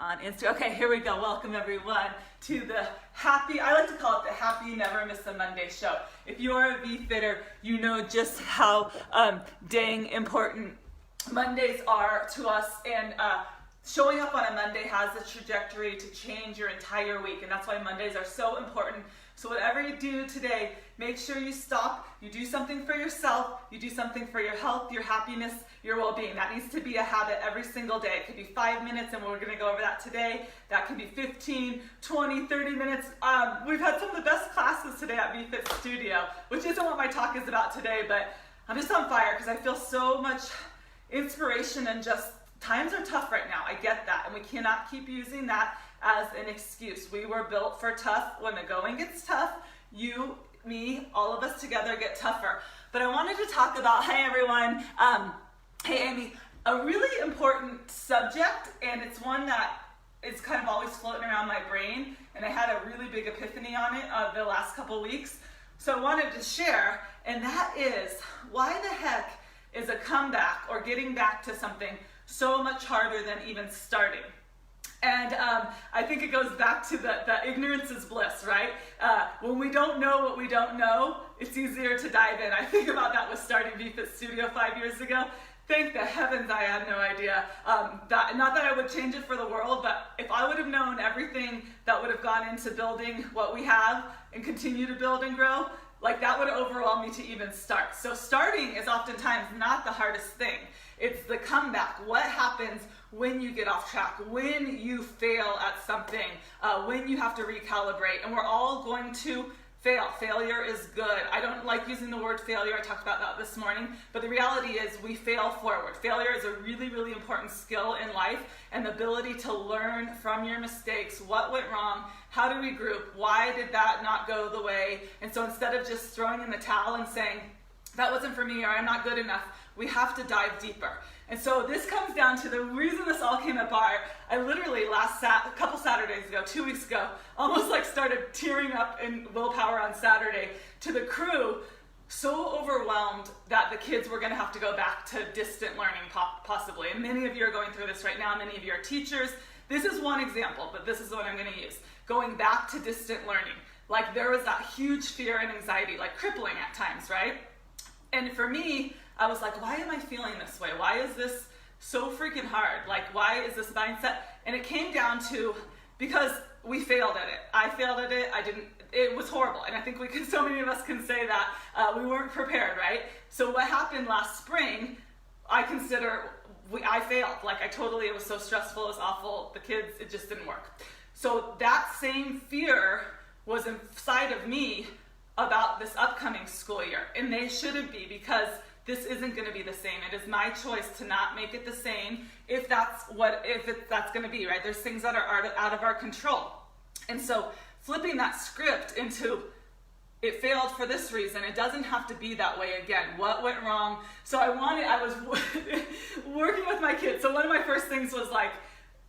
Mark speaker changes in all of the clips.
Speaker 1: on Instagram. Okay, here we go. Welcome everyone to the I like to call it the Happy Never Miss a Monday show. If you're a VFitter, you know just how dang important Mondays are to us, and showing up on a Monday has the trajectory to change your entire week, and that's why Mondays are so important. So whatever you do today, make sure you stop, you do something for yourself, you do something for your health, your happiness, your well-being. That needs to be a habit every single day. It could be 5 minutes, and we're gonna go over that today. That can be 15, 20, 30 minutes. We've had some of the best classes today at VFit Studio, which isn't what my talk is about today, but I'm just on fire because I feel so much inspiration, and just times are tough right now. I get that, and we cannot keep using that as an excuse. We were built for tough. When the going gets tough, you, me, all of us together get tougher. But I wanted to talk about, hey everyone, hey Amy, a really important subject, and it's one that is kind of always floating around my brain, and I had a really big epiphany on it the last couple weeks. So I wanted to share, and that is, why the heck is a comeback or getting back to something so much harder than even starting? And I think it goes back to the ignorance is bliss, right? When we don't know what we don't know, it's easier to dive in. I think about that with starting VFit Studio 5 years ago. Thank the heavens I had no idea. Not that I would change it for the world, but if I would have known everything that would have gone into building what we have and continue to build and grow, like that would overwhelm me to even start. So starting is oftentimes not the hardest thing. It's the comeback. What happens when you get off track, when you fail at something, when you have to recalibrate, and we're all going to fail. Failure is good. I don't like using the word failure. I talked about that this morning, but the reality is we fail forward. Failure is a really, really important skill in life, and the ability to learn from your mistakes, what went wrong, how to regroup, why did that not go the way, and so instead of just throwing in the towel and saying, that wasn't for me or I'm not good enough, we have to dive deeper. And so this comes down to the reason this all came apart. I literally a couple Saturdays ago, 2 weeks ago, almost like started tearing up in willpower on Saturday to the crew, so overwhelmed that the kids were gonna have to go back to distant learning possibly. And many of you are going through this right now, many of you are teachers. This is one example, but this is what I'm gonna use. Going back to distant learning. Like there was that huge fear and anxiety, like crippling at times, right? And for me, I was like, why am I feeling this way? Why is this so freaking hard? Like, why is this mindset? And it came down to, because we failed at it. I failed at it. It was horrible. And I think so many of us can say that we weren't prepared, right? So what happened last spring, I consider, I failed. Like it was so stressful, it was awful. The kids, it just didn't work. So that same fear was inside of me about this upcoming school year. And they shouldn't be, because this isn't going to be the same. It is my choice to not make it the same if that's going to be, right? There's things that are out of our control. And so flipping that script into, it failed for this reason. It doesn't have to be that way again. What went wrong? So I was working with my kids. So one of my first things was like,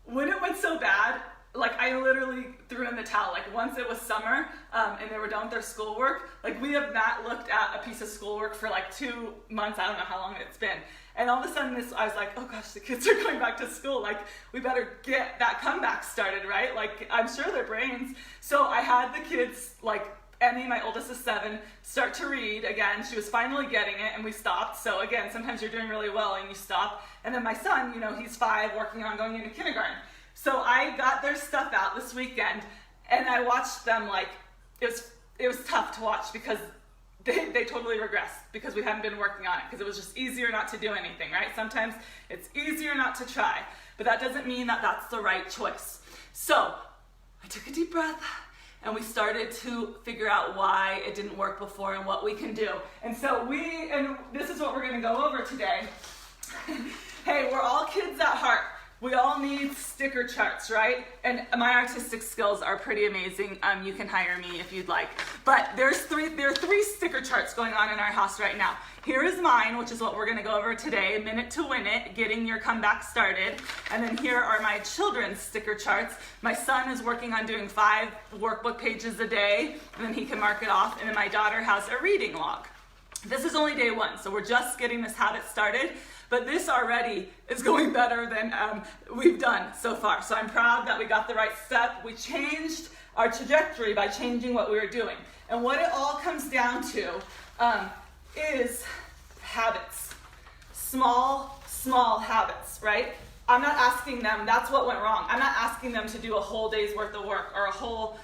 Speaker 1: when it went so bad, like I literally threw in the towel. Like once it was summer and they were done with their schoolwork, like we have not looked at a piece of schoolwork for like 2 months. I don't know how long it's been. And all of a sudden I was like, oh gosh, the kids are going back to school. Like we better get that comeback started, right? Like I'm sure their brains. So I had the kids, like Emmy, my oldest is 7, start to read again. She was finally getting it and we stopped. So again, sometimes you're doing really well and you stop. And then my son, he's 5, working on going into kindergarten. So I got their stuff out this weekend, and I watched them. Like it was tough to watch because they totally regressed because we hadn't been working on it, because it was just easier not to do anything, right? Sometimes it's easier not to try, but that doesn't mean that that's the right choice. So I took a deep breath, and we started to figure out why it didn't work before and what we can do. And so this is what we're going to go over today. Hey, we're all kids at heart. We all need sticker charts, right? And my artistic skills are pretty amazing. You can hire me if you'd like. But there are 3 sticker charts going on in our house right now. Here is mine, which is what we're gonna go over today, Minute to Win It, getting your comeback started. And then here are my children's sticker charts. My son is working on doing 5 workbook pages a day, and then he can mark it off. And then my daughter has a reading log. This is only day 1, so we're just getting this habit started, but this already is going better than we've done so far. So I'm proud that we got the right step. We changed our trajectory by changing what we were doing. And what it all comes down to is habits. Small habits, right? I'm not asking them, that's what went wrong. I'm not asking them to do a whole day's worth of work or a whole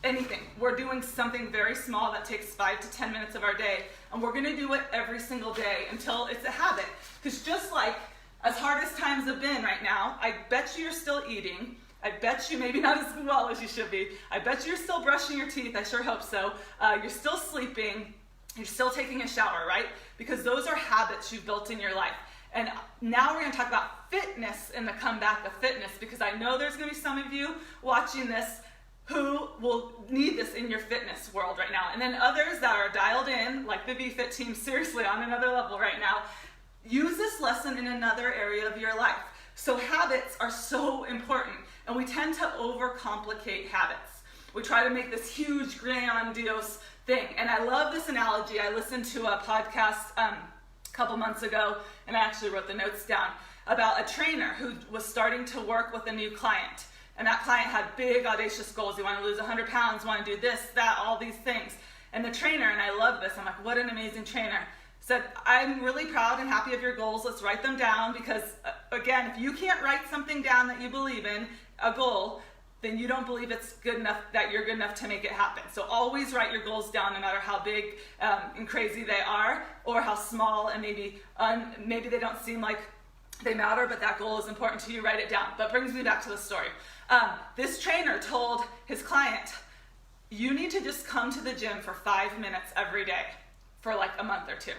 Speaker 1: anything. We're doing something very small that takes 5 to 10 minutes of our day, and we're gonna do it every single day until it's a habit. Because just like as hard as times have been right now, I bet you're still eating. I bet you maybe not as well as you should be. I bet you're still brushing your teeth. I sure hope so. You're still sleeping. You're still taking a shower, right? Because those are habits you've built in your life. And now we're gonna talk about fitness in the comeback of fitness, because I know there's gonna be some of you watching this who will need this in your fitness world right now. And then others that are dialed in, like the VFit team, seriously on another level right now, use this lesson in another area of your life. So habits are so important, and we tend to overcomplicate habits. We try to make this huge, grandiose thing. And I love this analogy. I listened to a podcast a couple months ago, and I actually wrote the notes down, about a trainer who was starting to work with a new client. And that client had big, audacious goals. He wanted to lose 100 pounds, want to do this, that, all these things. And the trainer, and I love this, I'm like, what an amazing trainer, said, I'm really proud and happy of your goals. Let's write them down, because, again, if you can't write something down that you believe in, a goal, then you don't believe it's good enough, that you're good enough to make it happen. So always write your goals down, no matter how big and crazy they are, or how small and maybe they don't seem like they matter, but that goal is important to you. Write it down. But brings me back to the story. This trainer told his client, you need to just come to the gym for 5 minutes every day for like a month or 2.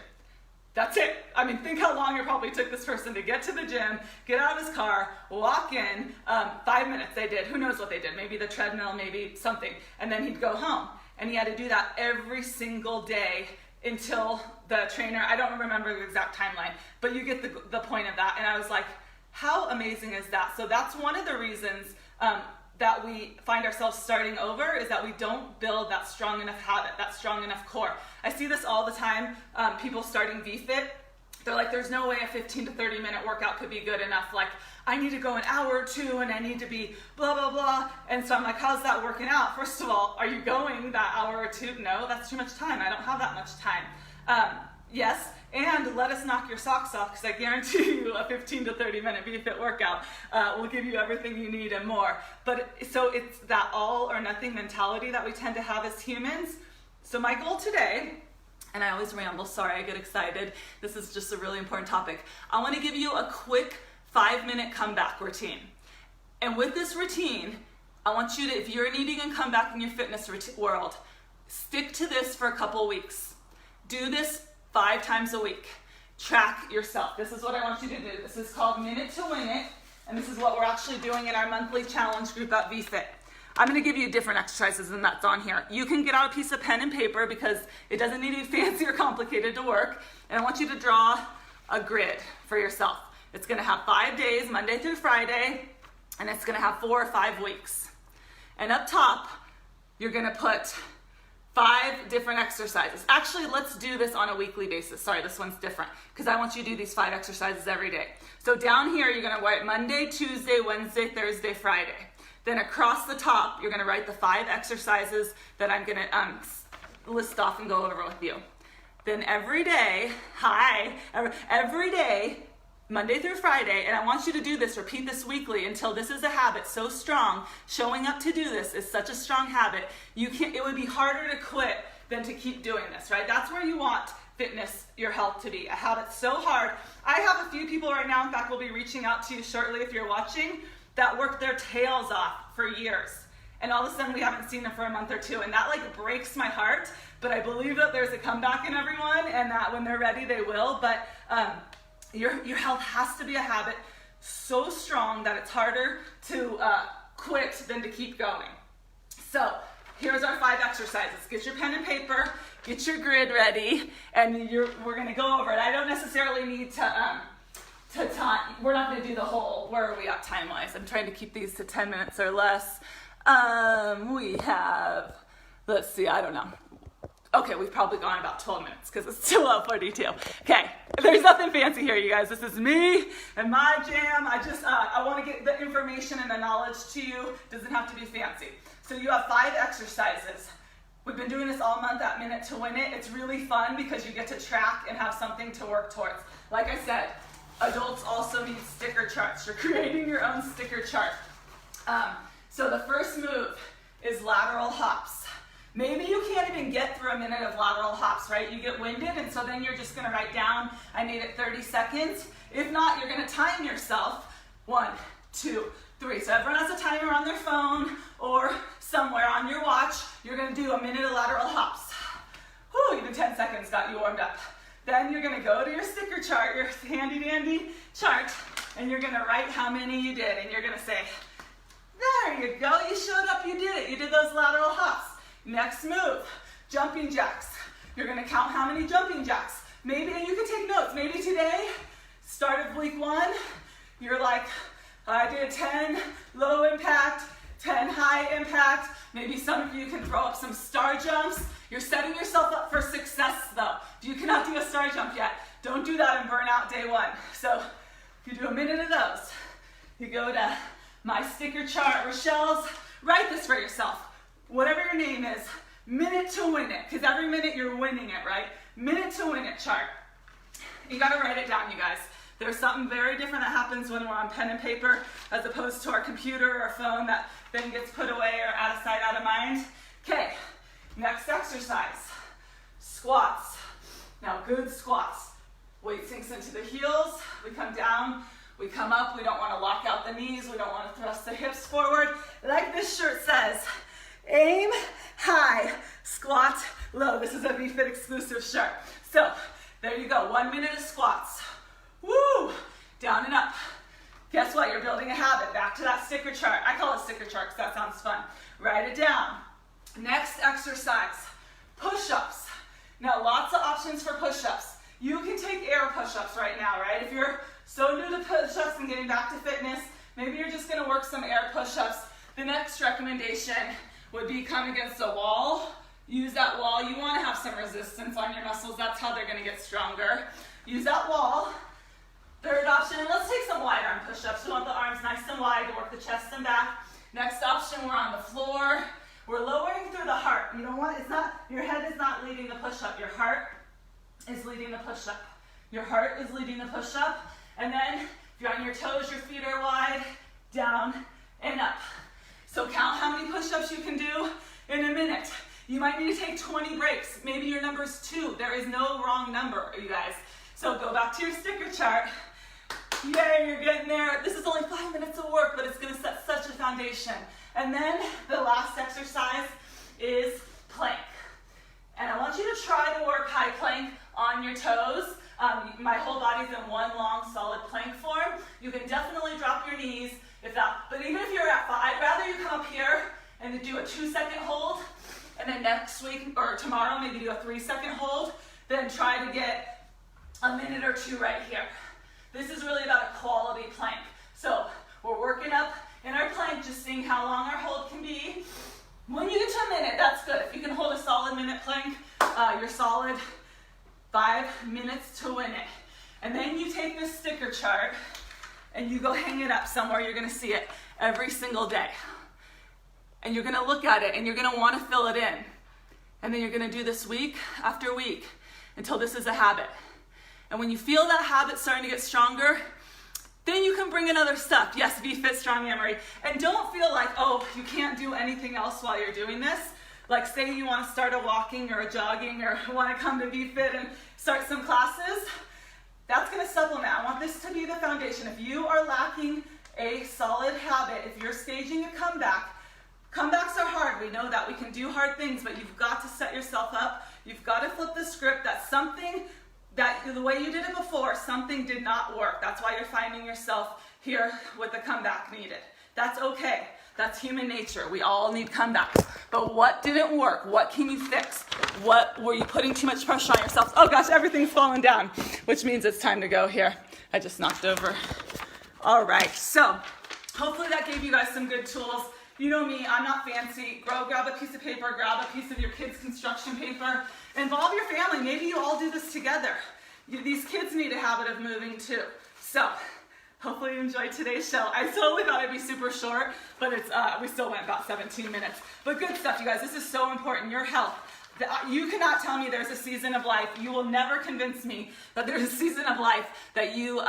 Speaker 1: That's it. I mean, think how long it probably took this person to get to the gym, get out of his car, walk in. 5 minutes they did. Who knows what they did? Maybe the treadmill, maybe something. And then he'd go home. And he had to do that every single day until the trainer, I don't remember the exact timeline, but you get the point of that. And I was like, how amazing is that? So that's one of the reasons that we find ourselves starting over, is that we don't build that strong enough habit, that strong enough core. I see this all the time, people starting VFit. They're like, there's no way a 15 to 30 minute workout could be good enough. Like, I need to go an hour or 2 and I need to be blah, blah, blah. And so I'm like, how's that working out? First of all, are you going that hour or 2? No, that's too much time. I don't have that much time. Yes, and let us knock your socks off, because I guarantee you a 15 to 30 minute VFit workout will give you everything you need and more. So it's that all or nothing mentality that we tend to have as humans. So my goal today, and I always ramble, sorry, I get excited. This is just a really important topic. I want to give you a quick 5-minute comeback routine. And with this routine, I want you to, if you're needing a comeback in your fitness world, stick to this for a couple weeks. Do this 5 times a week. Track yourself. This is what I want you to do. This is called Minute to Win It, and this is what we're actually doing in our monthly challenge group at VFit. I'm going to give you different exercises than that's on here. You can get out a piece of pen and paper, because it doesn't need to be fancy or complicated to work. And I want you to draw a grid for yourself. It's going to have 5 days, Monday through Friday, and it's going to have 4 or 5 weeks. And up top, you're going to put 5 different exercises. Actually, let's do this on a weekly basis. Sorry, this one's different, because I want you to do these 5 exercises every day. So down here, you're going to write Monday, Tuesday, Wednesday, Thursday, Friday. Then across the top, you're going to write the 5 exercises that I'm going to list off and go over with you. Then every day, every day, Monday through Friday, and I want you to do this, repeat this weekly until this is a habit so strong. Showing up to do this is such a strong habit. It would be harder to quit than to keep doing this, right? That's where you want fitness, your health to be. A habit so hard. I have a few people right now, in fact, we'll be reaching out to you shortly if you're watching, that worked their tails off for years. And all of a sudden we haven't seen them for a month or 2, and that like breaks my heart. But I believe that there's a comeback in everyone, and that when they're ready, they will. But your health has to be a habit so strong that it's harder to quit than to keep going. So here's our 5 exercises. Get your pen and paper, get your grid ready, and we're going to go over it. I don't necessarily need to time. We're not going to do the whole, where are we at time-wise? I'm trying to keep these to 10 minutes or less. We have, let's see, I don't know, Okay, we've probably gone about 12 minutes because it's too low for detail. Okay, there's nothing fancy here, you guys. This is me and my jam. I want to get the information and the knowledge to you. Doesn't have to be fancy. So you have 5 exercises. We've been doing this all month at Minute to Win It. It's really fun because you get to track and have something to work towards. Like I said, adults also need sticker charts. You're creating your own sticker chart. So the first move is lateral hops. Maybe you can't even get through a minute of lateral hops, right? You get winded, and so then you're just gonna write down, I need it 30 seconds. If not, you're gonna time yourself. 1, 2, 3. So everyone has a timer on their phone or somewhere on your watch. You're gonna do a minute of lateral hops. Whew, even 10 seconds got you warmed up. Then you're gonna go to your sticker chart, your handy dandy chart, and you're gonna write how many you did, and you're gonna say, there you go, you showed up, you did it. You did those lateral hops. Next move, jumping jacks. You're gonna count how many jumping jacks. Maybe you can take notes. Maybe today, start of week 1, you're like, I did 10 low impact, 10 high impact. Maybe some of you can throw up some star jumps. You're setting yourself up for success though. You cannot do a star jump yet. Don't do that and burn out day 1. So you do a minute of those. You go to my sticker chart, Rochelle's, write this for yourself. Whatever your name is, Minute to Win It, because every minute you're winning it, right? Minute to Win It chart. You gotta write it down, you guys. There's something very different that happens when we're on pen and paper as opposed to our computer or phone that then gets put away or out of sight, out of mind. Okay, next exercise, squats. Now good squats. Weight sinks into the heels, we come down, we come up, we don't wanna lock out the knees, we don't wanna thrust the hips forward. Like this shirt says, aim high, squat low. This is a VFit exclusive shirt. So there you go, 1 minute of squats. Woo, down and up. Guess what, you're building a habit. Back to that sticker chart. I call it sticker chart because that sounds fun. Write it down. Next exercise, push-ups. Now lots of options for push-ups. You can take air push-ups right now, right? If you're so new to push-ups and getting back to fitness, maybe you're just gonna work some air push-ups. The next recommendation would be come against a wall. Use that wall. You want to have some resistance on your muscles. That's how they're going to get stronger. Use that wall. Third option, and let's take some wide arm push-ups. We want the arms nice and wide to work the chest and back. Next option, we're on the floor. We're lowering through the heart. You know what? It's not, your head is not leading the push-up. Your heart is leading the push-up. Your heart is leading the push-up. And then, if you're on your toes, your feet are wide, down and up. So count how many push-ups you can do in a minute. You might need to take 20 breaks. Maybe your number's 2. There is no wrong number, you guys. So go back to your sticker chart. Yay, you're getting there. This is only 5 minutes of work, but it's gonna set such a foundation. And then the last exercise is plank. And I want you to try to work high plank on your toes. My whole body's in one long, solid plank form. You can definitely drop your knees, but even if you're at 5, I'd rather you come up here and do a 2-second hold, and then next week or tomorrow maybe do a 3-second hold, then try to get a minute or 2 right here. This is really about a quality plank. So we're working up in our plank, just seeing how long our hold can be. When you get to a minute, that's good. If you can hold a solid minute plank, you're solid 5 minutes to win it. And then you take this sticker chart and you go hang it up somewhere. You're gonna see it every single day. And you're gonna look at it and you're gonna wanna fill it in. And then you're gonna do this week after week until this is a habit. And when you feel that habit starting to get stronger, then you can bring in other stuff. Yes, VFit, Strong Amory. And don't feel like, oh, you can't do anything else while you're doing this. Like say you wanna start a walking or a jogging or wanna come to VFit and start some classes. That's gonna supplement. I want this to be the foundation. If you are lacking a solid habit, if you're staging a comeback, comebacks are hard. We know that. We can do hard things, but you've got to set yourself up. You've got to flip the script that something, that the way you did it before, something did not work. That's why you're finding yourself here with the comeback needed. That's okay. That's human nature. We all need comebacks. But what didn't work? What can you fix? What were you putting too much pressure on yourself? Oh gosh, everything's falling down, which means it's time to go here. I just knocked over. All right, so hopefully that gave you guys some good tools You know me, I'm not fancy. Grab a piece of paper, grab a piece of your kids' construction paper. Involve your family. Maybe you all do this together. These kids need a habit of moving too. So, hopefully you enjoyed today's show. I totally thought it'd be super short, but we still went about 17 minutes. But good stuff, you guys. This is so important. Your health. You cannot tell me there's a season of life. You will never convince me that there's a season of life that you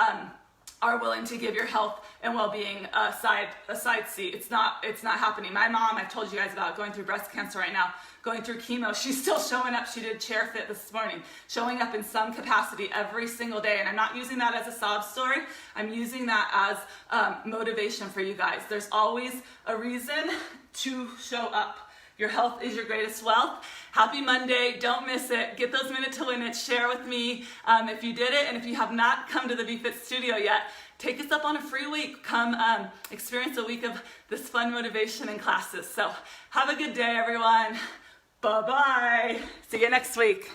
Speaker 1: are willing to give your health and well-being a side seat. It's not happening. My mom, I've told you guys about, going through breast cancer right now, going through chemo. She's still showing up. She did chair fit this morning, showing up in some capacity every single day. And I'm not using that as a sob story. I'm using that as motivation for you guys. There's always a reason to show up. Your health is your greatest wealth. Happy Monday. Don't miss it. Get those minute to win it. Share with me if you did it. And if you have not come to the VFit studio yet, take us up on a free week. Come experience a week of this fun motivation and classes. So have a good day, everyone. Bye-bye. See you next week.